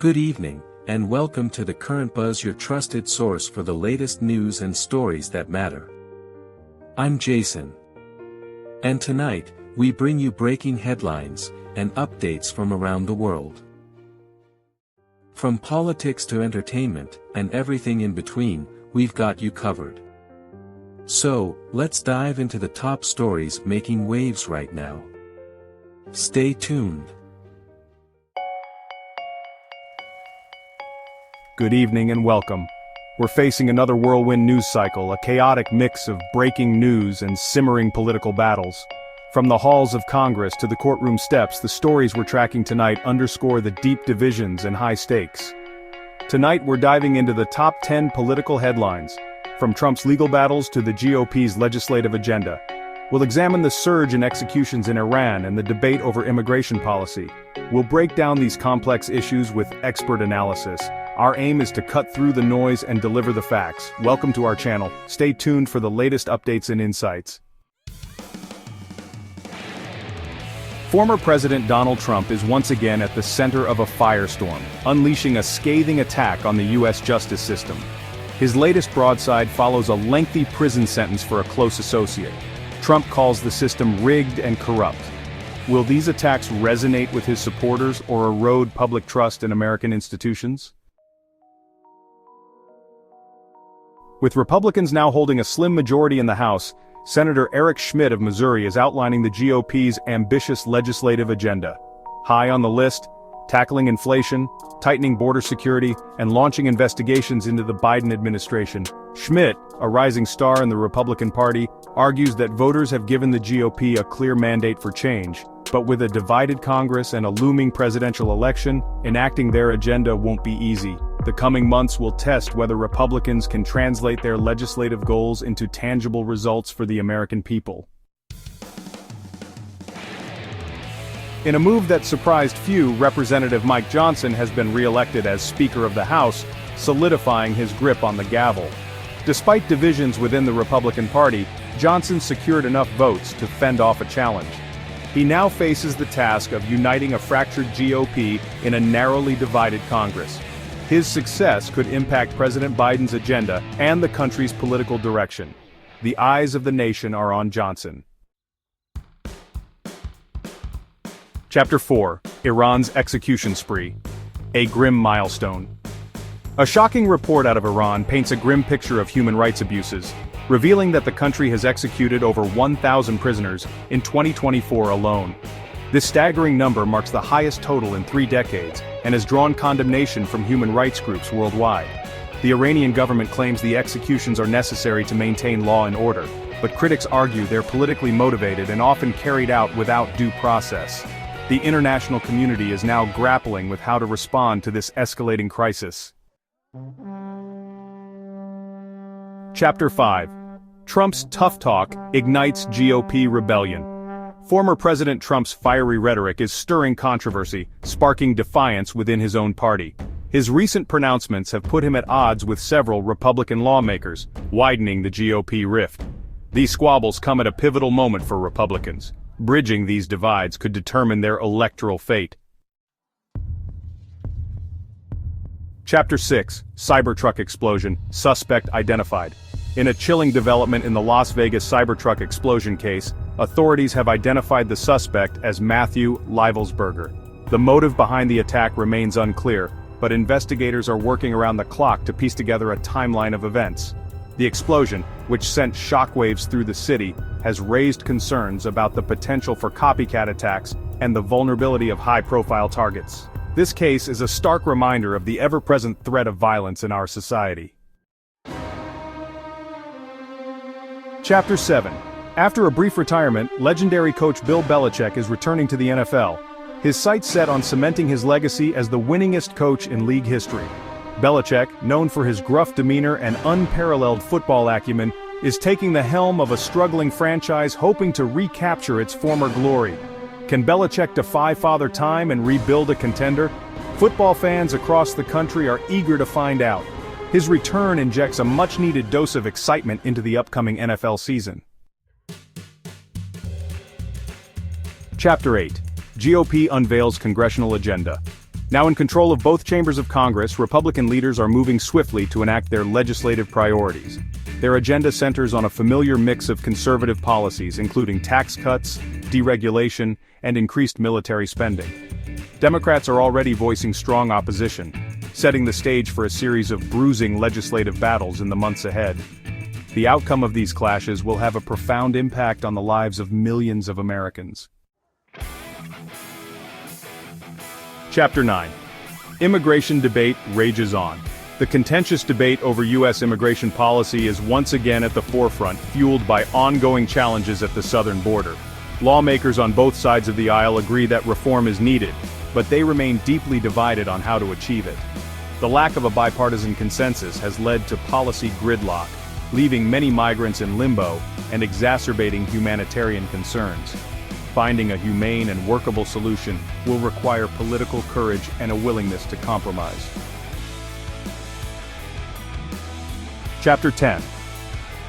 Good evening, and welcome to The Current Buzz, your trusted source for the latest news and stories that matter. I'm Jason. And tonight, we bring you breaking headlines and updates from around the world. From politics to entertainment, and everything in between, we've got you covered. So, let's dive into the top stories making waves right now. Stay tuned. Good evening and welcome. We're facing another whirlwind news cycle, a chaotic mix of breaking news and simmering political battles. From the halls of Congress to the courtroom steps, the stories we're tracking tonight underscore the deep divisions and high stakes. Tonight we're diving into the top 10 political headlines, from Trump's legal battles to the GOP's legislative agenda. We'll examine the surge in executions in Iran and the debate over immigration policy. We'll break down these complex issues with expert analysis. Our aim is to cut through the noise and deliver the facts. Welcome to our channel. Stay tuned for the latest updates and insights. Former President Donald Trump is once again at the center of a firestorm, unleashing a scathing attack on the U.S. justice system. His latest broadside follows a lengthy prison sentence for a close associate. Trump calls the system rigged and corrupt. Will these attacks resonate with his supporters or erode public trust in American institutions? With Republicans now holding a slim majority in the House, Senator Eric Schmitt of Missouri is outlining the GOP's ambitious legislative agenda. High on the list, tackling inflation, tightening border security, and launching investigations into the Biden administration. Schmitt, a rising star in the Republican Party, argues that voters have given the GOP a clear mandate for change, but with a divided Congress and a looming presidential election, enacting their agenda won't be easy. The coming months will test whether Republicans can translate their legislative goals into tangible results for the American people. In a move that surprised few, Representative Mike Johnson has been re-elected as Speaker of the House, solidifying his grip on the gavel. Despite divisions within the Republican Party, Johnson secured enough votes to fend off a challenge. He now faces the task of uniting a fractured GOP in a narrowly divided Congress. His success could impact President Biden's agenda and the country's political direction. The eyes of the nation are on Johnson. Chapter 4: Iran's Execution Spree. A Grim Milestone. A shocking report out of Iran paints a grim picture of human rights abuses, revealing that the country has executed over 1,000 prisoners in 2024 alone. This staggering number marks the highest total in 3 decades and has drawn condemnation from human rights groups worldwide. The Iranian government claims the executions are necessary to maintain law and order, but critics argue they're politically motivated and often carried out without due process. The international community is now grappling with how to respond to this escalating crisis. Chapter 5: Trump's tough talk ignites GOP rebellion. Former President Trump's fiery rhetoric is stirring controversy, sparking defiance within his own party. His recent pronouncements have put him at odds with several Republican lawmakers, widening the GOP rift. These squabbles come at a pivotal moment for Republicans. Bridging these divides could determine their electoral fate. Chapter 6: Cybertruck Explosion, Suspect Identified. In a chilling development in the Las Vegas Cybertruck explosion case, authorities have identified the suspect as Matthew Livelsberger. The motive behind the attack remains unclear, but investigators are working around the clock to piece together a timeline of events. The explosion, which sent shockwaves through the city, has raised concerns about the potential for copycat attacks and the vulnerability of high-profile targets. This case is a stark reminder of the ever-present threat of violence in our society. Chapter 7: After a brief retirement, legendary coach Bill Belichick is returning to the NFL. His sights set on cementing his legacy as the winningest coach in league history. Belichick, known for his gruff demeanor and unparalleled football acumen, is taking the helm of a struggling franchise hoping to recapture its former glory. Can Belichick defy Father Time and rebuild a contender? Football fans across the country are eager to find out. His return injects a much-needed dose of excitement into the upcoming NFL season. Chapter 8: GOP unveils Congressional agenda. Now in control of both chambers of Congress, Republican leaders are moving swiftly to enact their legislative priorities. Their agenda centers on a familiar mix of conservative policies, including tax cuts, deregulation, and increased military spending. Democrats are already voicing strong opposition, setting the stage for a series of bruising legislative battles in the months ahead. The outcome of these clashes will have a profound impact on the lives of millions of Americans. Chapter 9. Immigration debate rages on. The contentious debate over U.S. immigration policy is once again at the forefront, fueled by ongoing challenges at the southern border. Lawmakers on both sides of the aisle agree that reform is needed, but they remain deeply divided on how to achieve it. The lack of a bipartisan consensus has led to policy gridlock, leaving many migrants in limbo and exacerbating humanitarian concerns. Finding a humane and workable solution will require political courage and a willingness to compromise. Chapter 10.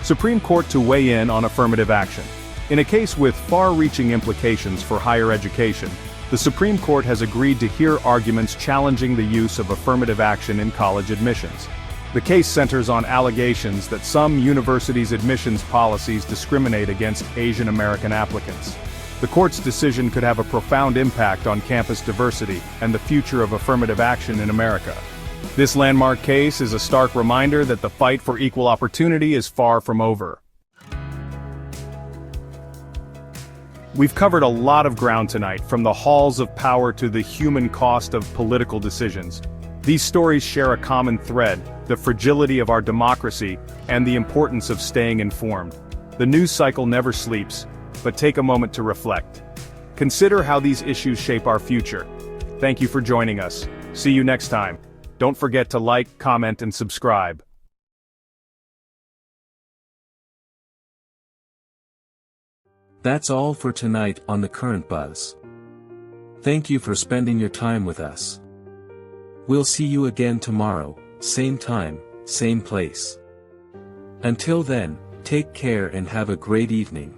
Supreme Court to weigh in on affirmative action. In a case with far-reaching implications for higher education, the Supreme Court has agreed to hear arguments challenging the use of affirmative action in college admissions. The case centers on allegations that some universities' admissions policies discriminate against Asian American applicants. The court's decision could have a profound impact on campus diversity and the future of affirmative action in America. This landmark case is a stark reminder that the fight for equal opportunity is far from over. We've covered a lot of ground tonight, from the halls of power to the human cost of political decisions. These stories share a common thread: the fragility of our democracy and the importance of staying informed. The news cycle never sleeps, but take a moment to reflect. Consider how these issues shape our future. Thank you for joining us. See you next time. Don't forget to like, comment, and subscribe. That's all for tonight on The Current Buzz. Thank you for spending your time with us. We'll see you again tomorrow, same time, same place. Until then, take care and have a great evening.